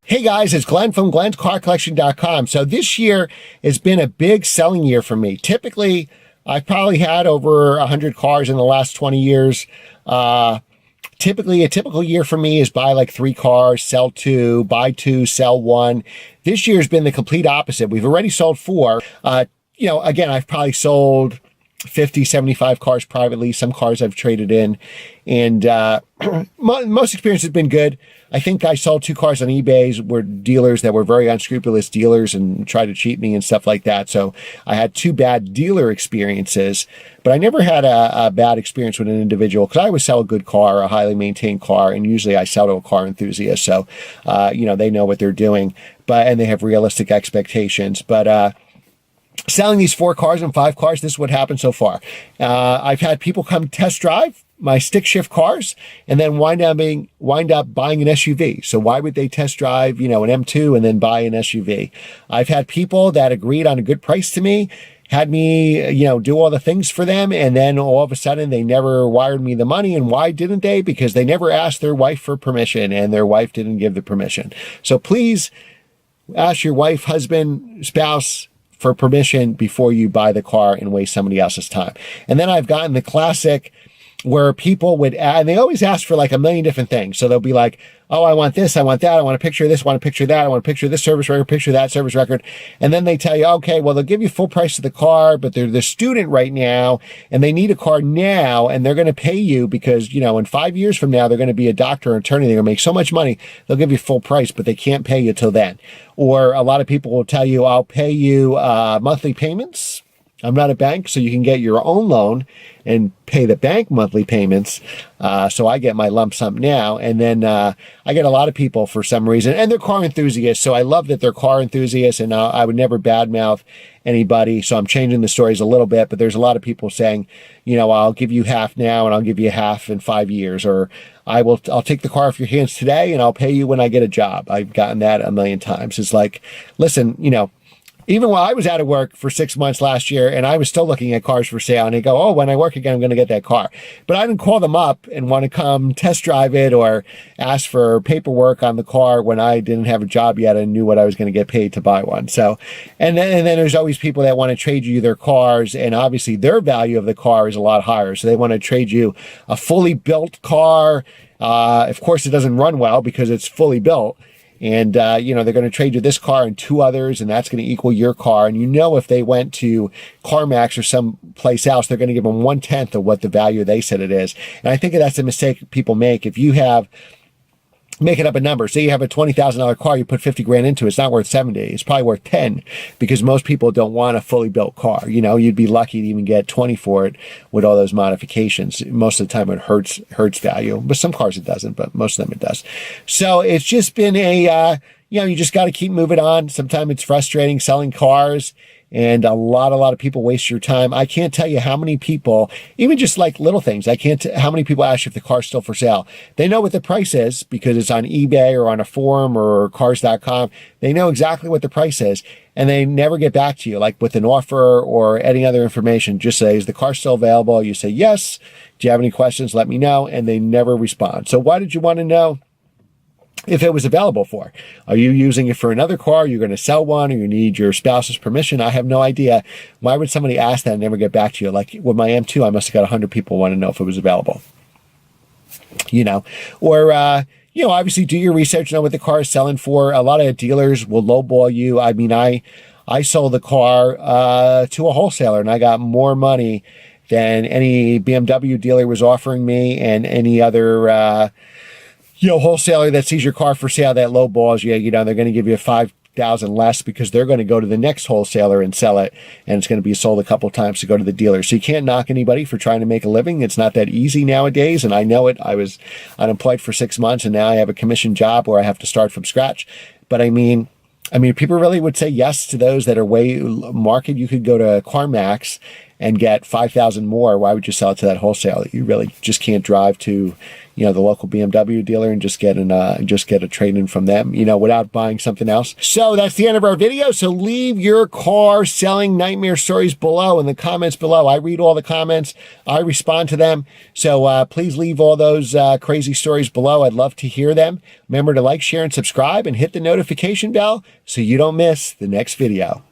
Hey guys, it's Glenn from glenscarcollection.com. So this year has been a big selling year for me. Typically, I've probably had over 100 cars in the last 20 years. Typically, a typical year for me is buy like 3 cars, sell 2, buy 2, sell 1. This year's been the complete opposite. We've already sold 4. Again, I've probably sold 50, 75 cars privately. Some cars I've traded in. And most experience has been good. I think I sold 2 cars on eBay were dealers that were very unscrupulous dealers and tried to cheat me and stuff like that. So I had 2 bad dealer experiences, but I never had a bad experience with an individual because I always sell a good car, a highly maintained car, and usually I sell to a car enthusiast. So, they know what they're doing, and they have realistic expectations. But selling these 4 cars and 5 cars, this is what happened so far. I've had people come test drive my stick shift cars and then wind up buying an SUV. So why would they test drive, an M2 and then buy an SUV? I've had people that agreed on a good price to me, had me, do all the things for them. And then all of a sudden they never wired me the money. And why didn't they? Because they never asked their wife for permission and their wife didn't give the permission. So please ask your wife, husband, spouse for permission before you buy the car and waste somebody else's time. And then I've gotten the classic where people would add, and they always ask for like a million different things. So they'll be like, oh, I want this, I want that, I want a picture of this, I want a picture of that, I want a picture of this service record, picture of that service record. And then they tell you, okay, well, they'll give you full price of the car, but they're the student right now, and they need a car now, and they're going to pay you because, in 5 years from now, they're going to be a doctor or attorney, they're going to make so much money, they'll give you full price, but they can't pay you till then. Or a lot of people will tell you, I'll pay you monthly payments. I'm not a bank, so you can get your own loan and pay the bank monthly payments. So I get my lump sum now. And then I get a lot of people for some reason, and they're car enthusiasts. So I love that they're car enthusiasts, and I would never badmouth anybody. So I'm changing the stories a little bit, but there's a lot of people saying, I'll give you half now and I'll give you half in 5 years, or I'll take the car off your hands today and I'll pay you when I get a job. I've gotten that a million times. It's like, listen, even while I was out of work for 6 months last year and I was still looking at cars for sale, and they go, oh, when I work again, I'm going to get that car. But I didn't call them up and want to come test drive it or ask for paperwork on the car when I didn't have a job yet and knew what I was going to get paid to buy one. So, and then there's always people that want to trade you their cars, and obviously their value of the car is a lot higher. So they want to trade you a fully built car. Of course, it doesn't run well because it's fully built. And, they're going to trade you this car and 2 others, and that's going to equal your car. And if they went to CarMax or someplace else, they're going to give them 1/10 of what the value they said it is. And I think that's a mistake people make. If you making up a number, say you have a $20,000 car, you put 50 grand into it, it's not worth 70, it's probably worth 10, because most people don't want a fully built car. You'd be lucky to even get 20 for it with all those modifications. Most of the time it hurts value, but some cars it doesn't, but most of them it does. So it's just been you just got to keep moving on. Sometimes it's frustrating selling cars, and a lot of people waste your time. I can't tell you how many people, even just like little things, how many people ask you if the car's still for sale. They know what the price is because it's on eBay or on a forum or cars.com. They know exactly what the price is, and they never get back to you, like with an offer or any other information. Just say, is the car still available? You say, yes. Do you have any questions? Let me know. And they never respond. So why did you want to know if it was available for? Are you using it for another car? You're going to sell one, or you need your spouse's permission? I have no idea. Why would somebody ask that and never get back to you? Like with my M2, I must have got 100 people want to know if it was available. Or, obviously do your research, know what the car is selling for. A lot of dealers will lowball you. I mean, I sold the car to a wholesaler, and I got more money than any BMW dealer was offering me, and any other wholesaler that sees your car for sale that lowballs you. They're going to give you 5,000 less because they're going to go to the next wholesaler and sell it, and it's going to be sold a couple times to go to the dealer. So you can't knock anybody for trying to make a living. It's not that easy nowadays, and I know it. I was unemployed for 6 months, and now I have a commission job where I have to start from scratch. But I mean, people really would say yes to those that are way market. You could go to CarMax and get 5,000 more, why would you sell it to that wholesaler? You really just can't drive to, the local BMW dealer and just get a trade-in from them, without buying something else. So that's the end of our video. So leave your car selling nightmare stories below in the comments below. I read all the comments. I respond to them. So please leave all those crazy stories below. I'd love to hear them. Remember to like, share, and subscribe, and hit the notification bell so you don't miss the next video.